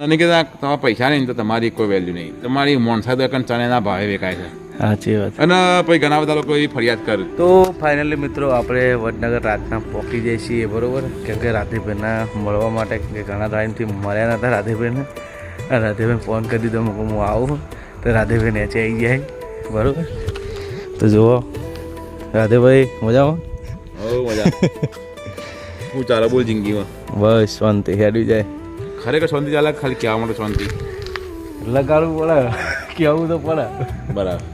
અને કે તમારા પૈસા નહીં તો તમારી કોઈ વેલ્યુ નહીં. તમારી મોણસા દુકાન ચણાના ભાવે વેચાય છે. સાચી વાત. અને પછી ઘણા બધા લોકો એવી ફરિયાદ કરે. તો ફાઇનલી મિત્રો આપણે વડનગર રાતના પહોંચી જઈએ છીએ, બરાબર. કેમ કે રાધેભાઈના મળવા માટે ઘણા ટાઈમથી મળ્યા નતા રાધેભાઈને. રાધેભાઈ ફોન કરી દીધો, હું આવું તો રાધેભાઈ નીચે આવી જાય, બરાબર. તો જુઓ રાધેભાઈ મજામાં? હો મજા. શું ચાલે બોલ જિંદગીમાં? બસ શાંતિ હેડી જાય. ખરેખર શાંતિ ચાલે, ખાલી કહેવા માટે શાંતિ લગાડવું પડે, કેવું તો પડે. બરાબર.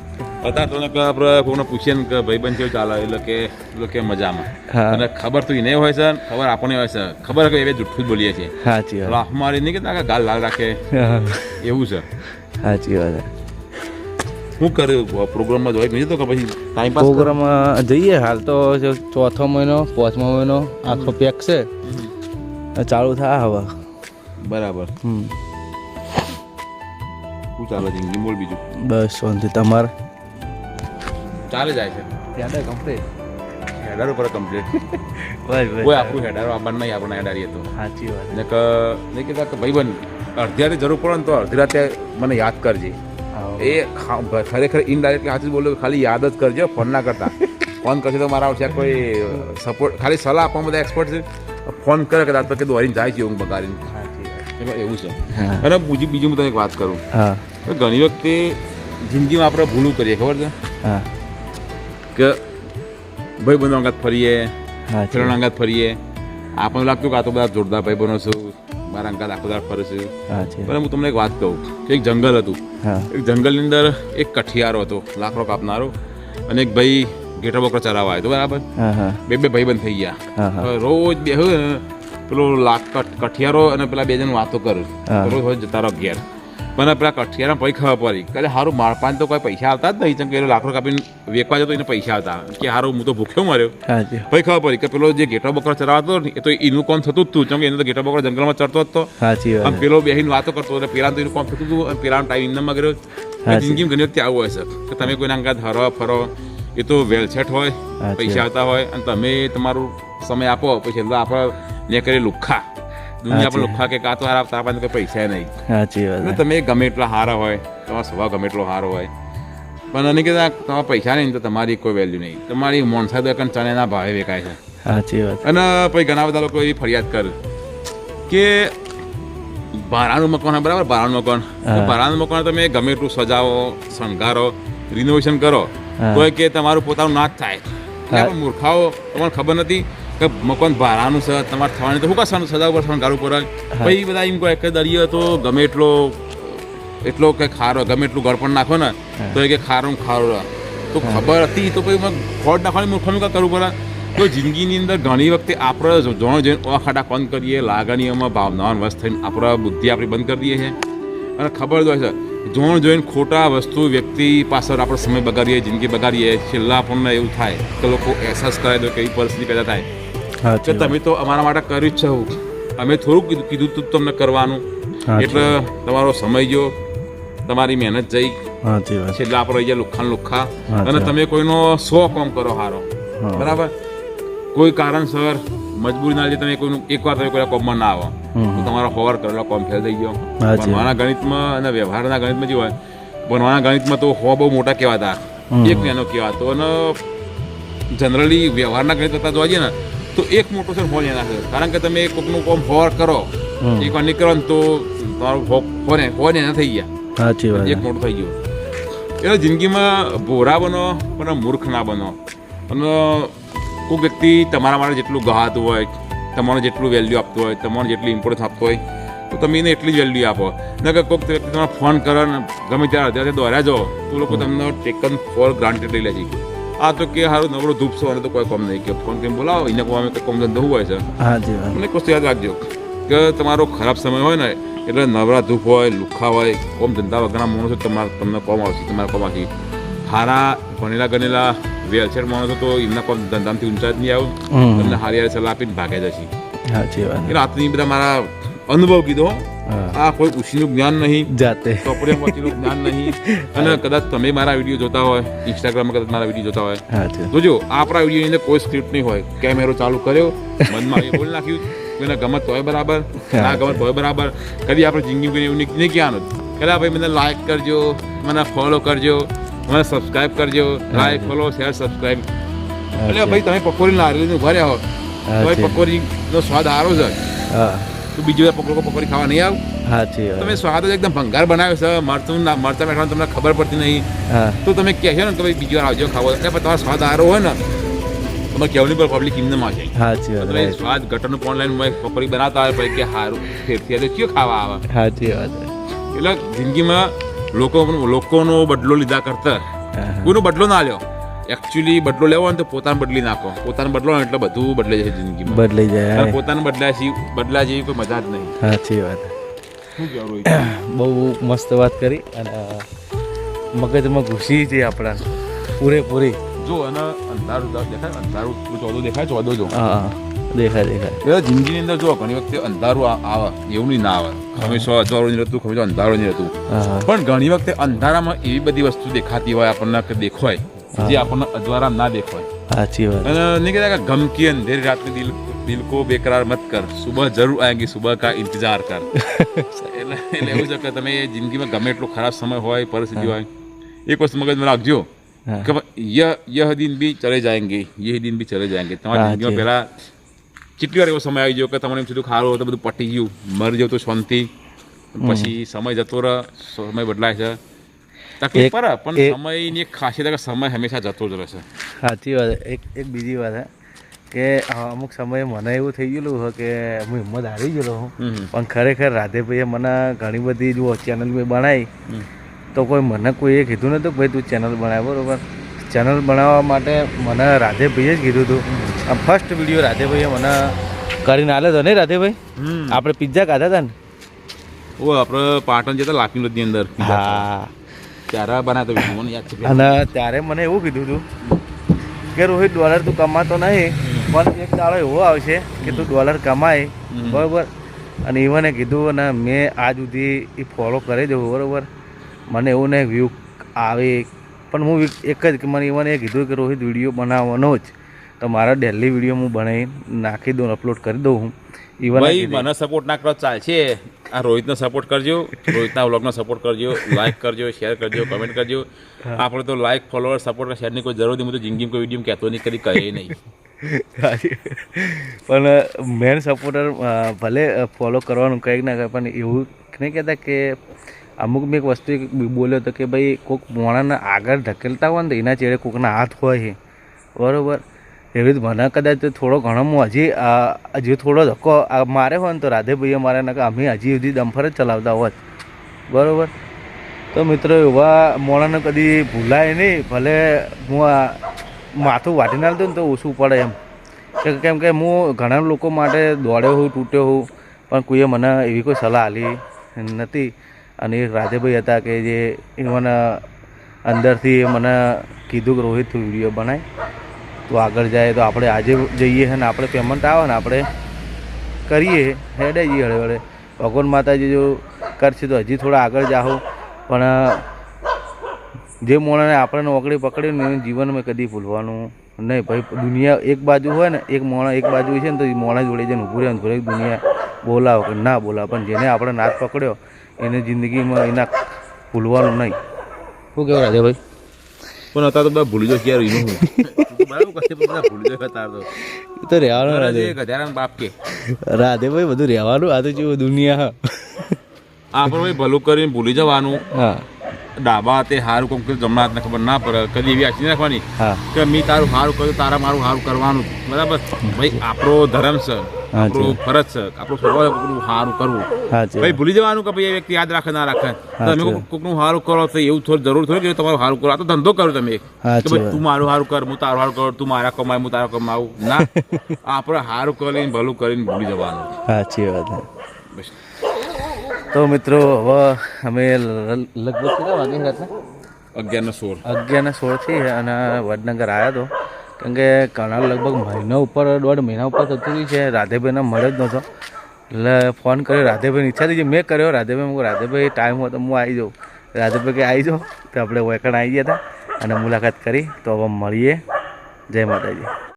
અત્યારે તો આપણે કોઈને પૂછીએ ને કે ભાઈબંધ કેવું ચાલે, એટલે કે મજામાં. અને ખબર તો એને હોય છે, ખબર આપણને હોય છે, ખબર કે એ જુઠ્ઠું જ બોલીએ છીએ. સાચી વાત. અમારી નહીં કે ગાલ લાલ રાખે એવું છે. સાચી વાત. શું કર્યું પ્રોગ્રામમાં જોઈ નહીં તો કે પછી ટાઈમ પાસ પ્રોગ્રામમાં જઈએ. હાલ તો ચોથો મહિનો, પાંચમો મહિનો આખો પેક છે, ચાલુ થાય હવે. બરાબર. શું ચાલે જિંદગી બોલ બીજું? બસ શાંતિ. તમારે ચાલે જાય છે. Header complete. હેડર ઉપર કમ્પ્લીટ. બસ કોઈ આપણું હેડર આપણને નહીં, આપણને હેડારીએ તો. સાચી વાત. ને કે નહીં કહેતા કે ભાઈબંધ અડધી રાતે જરૂર પડે ને તો અડધી રાતે મને યાદ કરજે. એ ખરેખર ઇનડાયરેક્ટલી સાચું બોલ્યો, ખાલી યાદ જ કરજો, ફોન ના કરતા. ફોન કરશે તો મારા આવશે કોઈ સપોર્ટ, ખાલી સલાહ આપવા બધા એક્સપર્ટ છે. ફોન કરે કે રાત કે દોરીને જાય છે એવું બગાડીને. એવું છે. અને બીજું હું તને એક વાત કરું. ઘણી વખતે જિંદગીમાં આપણે ભૂલું કરીએ, ખબર છે કે ભાઈ બંધો અંગાત ફરીએ, ફ્રેન્ડ અંગાત ફરીએ, આપણને લાગતું કે આ તો બધા જોરદાર ભાઈ બનો છું, મારા અંગાત આખો દાર ફરે છે. પણ હું તમને એક વાત કહું કે એક જંગલ હતું. એક જંગલની અંદર એક કઠિયારો હતો, લાકડો કાપનારો, અને એક ભાઈ ઘેટા બોકડા ચરાવવા આવ્યો, બરાબર. બે ભાઈ બંધ થઈ ગયા. રોજ બે પેલો કઠિયારો અને પેલા બે જણ વાતો કરું, રોજ જતા રહો ઘેર. પણ પેલા કઠિયારા પછી ખબર પડી કે સારું મારપાન તો કોઈ પૈસા આવતા જ નહીં, ચમ કે લાકડો કાપીને વેચવા જતો એને પૈસા આવતા, કે સારું હું તો ભૂખ્યો મર્યો. પછી ખબર પડી કે પેલો જે ઘેટા બોકડા ચરાવતો એ તો એનું કામ થતું જ હતું, ચમ કે એનો તો ઘેટા બોકડા જંગલમાં ચરતો હતો. અને પેલો બેહીને વાતો કરતો એટલે પેલા તો એનું કામ થતું હતું, અને પેલાનો ટાઈમ એમનામાં કર્યો. જિંદગીમાં ઘણી વખતે આવું હોય છે કે તમે કોઈના અંગાત હરવા ફરો, એ તો વેલસેટ હોય, પૈસા આવતા હોય, અને તમે તમારું સમય આપો, પછી આપણે ને કરી લુખ્ખા દુનિયા પણ લુખ્ખા કે કાં તો હારા આપતા આપણને કોઈ પૈસા નહીં. સાચી વાત. તમે ગમે એટલા હારા હોય, તમારો સ્વભાવ ગમે એટલો સારો હોય, પણ નહીં કહેતા તમારા પૈસા નહીં તો તમારી કોઈ વેલ્યુ નહીં. તમારી મોણસા દુકાન ચણાના ભાવે વેચાય છે. સાચી વાત. અને પછી ઘણા બધા લોકો એવી ફરિયાદ કરે કે ભાડાનું મકાન, બરાબર, ભાડાનું મકાન, ભાડાનું મકાન તમે ગમે એટલું સજાવો, શણગારો, રિનોવેશન કરો, તો કે તમારું પોતાનું ના જ થાય. મૂર્ખાઓ, તમને ખબર નથી કે મકાન ભાડાનું છે, તમારે થવાની તો શું કાં સજાવ પર શણગારવું પડે. પછી બધા એમ કહે કે દરિયો તો ગમે એટલો કે ખારો, ગમે એટલું ઘર પણ નાખો ને તો એ કે ખારું ખારું. તો ખબર હતી તો પછી ખોટ નાખવાની મૂર્ખામી કાં કરવું પડે. તો જિંદગીની અંદર ઘણી વખતે આપણે જોણ જોઈને ઓખાટા બંધ કરીએ, લાગણીઓમાં ભાવનાઓમાં વસ્ત થઈને આપણે બુદ્ધિ આપણી બંધ કરી દઈએ છીએ. અને ખબર જ હોય છે જોણ જોઈને ખોટા વસ્તુ વ્યક્તિ પાછળ આપણે સમય બગાડીએ, જિંદગી બગાડીએ. છેલ્લા આપણને એવું થાય કે લોકો અહેસાસ કરે તો કેવી પરિસ્થિતિ પેદા થાય કે તમે તો અમારા માટે કર્યું જ છે, અમે થોડુંક કીધું તું તમને કરવાનું, એટલે તમારો સમય ગયો, તમારી મહેનત જઈ, છેલ્લે આપણે રહી ગયા લુખ્ખા. અને તમે કોઈનો 100 કામ કરો સારો, બરાબર, કોઈ કારણસર મજબૂરી ના લીધે તમે કોઈનું એકવાર તમે કોઈ કોમમાં ના આવો તો તમારો હોવર કરેલો કોમ ફેલ થઈ ગયો. ભણવાના ગણિતમાં અને વ્યવહારના ગણિતમાં જે હોય, ભણવાના ગણિતમાં તો બહુ મોટા કહેવાતા, એક નાનો કહેવાતો, અને જનરલી વ્યવહારના ગણિત કરતા જોવા જઈએ ને તો એક મોટો છે ફોન એના છે. કારણ કે તમે કોઈકનું કોમ હોવર કરો, એકવાર નહીં કરો ને તો તમારું ફોન એના થઈ ગયા, એક મોટું થઈ ગયું. એટલે જિંદગીમાં ભોળા બનો પણ મૂર્ખ ના બનો. અને કોઈ વ્યક્તિ તમારા માટે જેટલું ગહાતું હોય, તમારે જેટલું વેલ્યુ આપતું હોય, તમારે જેટલી ઇમ્પોર્ટન્સ આપતું હોય, તો તમે એને એટલી જ વેલ્યુ આપો. ને કે કોઈક વ્યક્તિ તમારે ફોન કરે ને ગમે ત્યારે અત્યારે દોર્યા જાઓ તો લોકો તમને ટેકન ફોર ગ્રાન્ટેડ લઈ લે છે. આ તો કે સારું નવરો ધૂપ છો અને તો કોઈ કોમ નહીં, કે ફોન કરીને બોલાવો એને કોઈ અમે કોમ ધંધો હોય છે. મને એક વસ્તુ યાદ રાખજો કે તમારો ખરાબ સમય હોય ને એટલે નવરા ધૂપ હોય, લુખ્ખા હોય, કોમ ધંધા વગરના માણસો તમને કોમ આવશે, તમારા કોમ આવશે. સારા ભણેલા ગણેલા વેલસેટ માણસો તો એમના કોમ ધંધામાંથી ઊંચા જ નહીં આવું, તમને હારી હારી સલાહ આપીને ભાગે જશે. એટલે આટલી બધા મારા અનુભવ કીધો. આ કોઈ ઉછીનું જ્ઞાન નહીં, જાતે કપડે પહોંચીનું જ્ઞાન નહીં. અને કદાચ તમે મારા વિડીયો જોતા હોય, ઇન્સ્ટાગ્રામમાં કદાચ મારા વિડીયો જોતા હોય, હા છે જોજો આપણા વિડીયોની અંદર કોઈ સ્ક્રિપ્ટ નહીં હોય. કેમેરો ચાલુ કર્યો, મનમાં એ બોલી નાખ્યું, કોઈને ગમત હોય બરાબર, ના ગમત હોય બરાબર. કદી આપણે જિંદગી કોઈ એવું નહીં કહેવાનું કે ભાઈ મને લાઈક કરજો, મને ફોલો કરજો, મને સબસ્ક્રાઈબ કરજો. Like, follow, share, subscribe. એટલે ભાઈ તમે પકોડી નારિયેળની ઉભા રહ્યા હો, ભાઈ પકોડીનો સ્વાદ સારો છે, હા તો બીજી વાર પકોડી ખાવા નહીં આવ. સાચી તમે સ્વાદ જ એકદમ ભંગાર બનાવ્યો છે, મરચા બેઠવાનું તમને ખબર પડતી નહીં, હા તો તમે કહેશો ને કે ભાઈ બીજી વાર આવજો ખાવો. એટલે તમારો સ્વાદ સારો હોય ને, તમે કહેવાની પર પબ્લિક કિંમતમાં છે. સાચી વાત તમે સ્વાદ ગટરનું ઓનલાઈન પકોડી બનાવતા હોય પછી કે સારું ફેરથી તો કયો ખાવા આવે. સાચી વાત એટલે જિંદગીમાં લોકોનો બદલો લીધા કરતા કોઈનો બદલો ના લ્યો. એકચ્યુઅલી બદલો લેવો હોય ને તો પોતાને બદલી નાખો. પોતાનો બદલો એટલે બધું બદલાઈ જાય જિંદગીમાં. બદલાઈ જાય, પોતાને બદલા જેવી કોઈ મજા જ નહીં. સાચી વાત. શું કહેવું? બહુ મસ્ત વાત કરી અને મગજમાં ઘૂસી છે આપણા પૂરેપૂરી. જો અને અંધારું દેખાય, અંધારું ચોદો દેખાય, ચોદો જો હા દેખાય. એટલે જિંદગીની અંદર જો ઘણી વખતે અંધારું આવે એવું નહીં ના આવે. હંમેશા અજવાળું નહીં રહેતું, હંમેશા અંધારું નહીં રહેતું. પણ ઘણી વખતે અંધારામાં એવી બધી વસ્તુ દેખાતી હોય આપણને કે દેખાય જે આપણને અજવાળા ના દેખાય. સાચી વાત. અને નહીં કહેતા કે ગમ की अंधेरी रात में दिल को बेकराર મત કર, સુબહ જરૂર આएगी, સુબહ કા ઇંતજાર કર. એટલે એવું છે કે તમે જિંદગીમાં ગમે એટલો ખરાબ સમય હોય, પરિસ્થિતિ હોય, એક વસ્તુ મગજમાં રાખજો કે યહ દિન ભી ચલે જાएंगे, યહ દિન ભી ચલે જાएंगे. તમારી જિંદગીમાં પહેલા કેટલી વાર એવો સમય આવી ગયો કે તમને એમ થયું ખારું તો બધું પટી ગયું, મરી જાવ તો શાંતિ, પછી સમય જતો રહે, સમય બદલાય છે, તકલીફ પડે, પણ સમયની એક ખાસિયત કે સમય હંમેશા જતો જ રહેશે. સાચી વાત. એક બીજી વાત હે કે અમુક સમયે મને એવું થઈ ગયેલું હોય કે હું હિંમત હારી ગયેલો હું, પણ ખરેખર રાધેભાઈએ મને ઘણી બધી જો ચેનલ મેં બનાવી તો મને કોઈએ કીધું નતું ભાઈ તું ચેનલ બનાવ, બરોબર. ચેનલ બનાવવા માટે મને રાધેભાઈએ જ કીધું હતું. ફર્સ્ટ વિડીયો રાધેભાઈએ મને કરીને આલ્યો હતો નહીં રાધેભાઈ? આપણે પિઝા ખાધા હતા ને, ઓ આપણે પાટણ જતા લાફિંગ રોડની અંદર. હા ત્યારે બનાવતો વિડીયો મને યાદ છે. અને ત્યારે મને એવું કીધું હતું કે રોહિત ડોલર તું કમાતો નહીં, પણ એક દાડો એવો આવશે કે તું ડોલર કમાય, બરાબર. અને ઇવને કીધું અને મેં આજ સુધી એ ફોલો કરી દઉં, બરાબર. મને એવું ને વ્યૂ આવે, પણ હું એક જ કે મને ઇવને એ કીધું કે રોહિત વિડીયો બનાવવાનો જ, તો મારા ડેલી વિડીયો હું બનાવી નાખી દઉં, અપલોડ કરી દઉં હું. ભાઈ મને સપોર્ટ ના કરો ચાલશે, આ રોહિતનો સપોર્ટ કરજો, રોહિતના વ્લોગનો સપોર્ટ કરજો, લાઈક કરજો, શેર કરજો, કમેન્ટ કરજો. આપણે તો લાઈક, ફોલોવર, સપોર્ટ, શેરની કોઈ જરૂર નહીં. હું તો જિંદગીમાં કોઈ વિડીયો કહેતો નહીં, કદી કહે નહીં. પણ મેન સપોર્ટર ભલે ફોલો કરવાનું કંઈક ના કરે, પણ એવું નહીં કહેતા કે અમુક મેં એક વસ્તુ બોલ્યો હતો કે ભાઈ કોઈક મોણાને આગળ ધકેલતા હોય ને તો એના ચેડે કોઈકના હાથ હોય છે, બરાબર. એવી રીતે મને કદાચ થોડો ઘણો હું હજી થોડો ધક્કો મારે હોય ને તો રાધેભાઈએ મારે ને કે અમે હજી સુધી ડમ્ફર જ ચલાવતા હોત, બરાબર. તો મિત્રો એવા મોણાને કદી ભૂલાય નહીં, ભલે હું માથું વાટી નાખતો ને તો ઓછું પડે એમ. કેમ કે હું ઘણા લોકો માટે દોડ્યો હોઉં, તૂટ્યો હોઉં, પણ કોઈએ મને એવી કોઈ સલાહ આપી નથી. અને એક રાધેભાઈ હતા કે જે મને અંદરથી મને કીધું કે રોહિત તું વિડીયો બનાય, તો આગળ જાય તો આપણે આજે જઈએ અને આપણે પેમેન્ટ આવે ને આપણે કરીએ, હેડે જઈએ હળે હળે. ભગવાન માતાજી જો કરશે તો હજી થોડા આગળ જાઓ, પણ જે મોણાને આપણે નોકરી પકડ્યું ને એનું જીવનમાં કદી ભૂલવાનું નહીં. ભાઈ દુનિયા એક બાજુ હોય ને, એક મોણા એક બાજુ છે ને, તો મોણા જોડે જઈને ઊભું રહે ને થોડીક દુનિયા બોલાવો કે ના બોલાવો, પણ જેને આપણે નાથ પકડ્યો એને જિંદગીમાં એના ભૂલવાનું નહીં. શું કહેવું રાધેભાઈ? પણ અત્યારે તો બધા ભૂલી જાવ ક્યારે એનું બરાબર કશે ભૂલી જાવ તાર તો રહેવાનું ગધારાનો બાપ કે રાધેભાઈ બધું રહેવાનું. આ તો જેવું દુનિયા આપણે ભાઈ ભલું કરીને ભૂલી જવાનું. હા ડાબા હાથે સારું કોમ કર્યું, જમણા હાથને ખબર ના પડે. કદી એવી આશી રાખવાની કે મેં તારું સારું કર્યું, તારા મારું સારું કરવાનું, બરાબર. ભાઈ આપણો ધર્મ છે, આપણું ફરજ છે, આપણું સ્વભાવ સારું કરવું. ભાઈ ભૂલી જવાનું કે ભાઈ એ વ્યક્તિ યાદ રાખે ના રાખે. તમે કોઈકનું સારું કરો તો એવું થોડું જરૂર થોડી કે તમારું સારું કરો. આ તો ધંધો કરો તમે કે ભાઈ તું મારું સારું કર, હું તારું સારું કરું, તું મારા કમાય, હું તારા કમાવું ના. આપણે સારું કરીને ભલું કરીને ભૂલી જવાનું. સાચી વાત. તો મિત્રો હવે અમે લગભગ કેટલા વાગે રાતના 11:16 થી અને વડનગર આવ્યા હતો. કેમ કે ઘણા લગભગ મહિના ઉપર 1.5 મહિના ઉપર થતું છે રાધેભાઈને મળે જ નહોતો. એટલે ફોન કર્યો રાધેભાઈની ઈચ્છા થઈ મેં કર્યો રાધેભાઈ હું રાધેભાઈ ટાઈમ હોય તો હું આવી જાઉં રાધેભાઈ કે આવી જાઉં તો આપણે વેકણ આવી ગયા હતા અને મુલાકાત કરી તો હવે મળીએ જય માતાજી.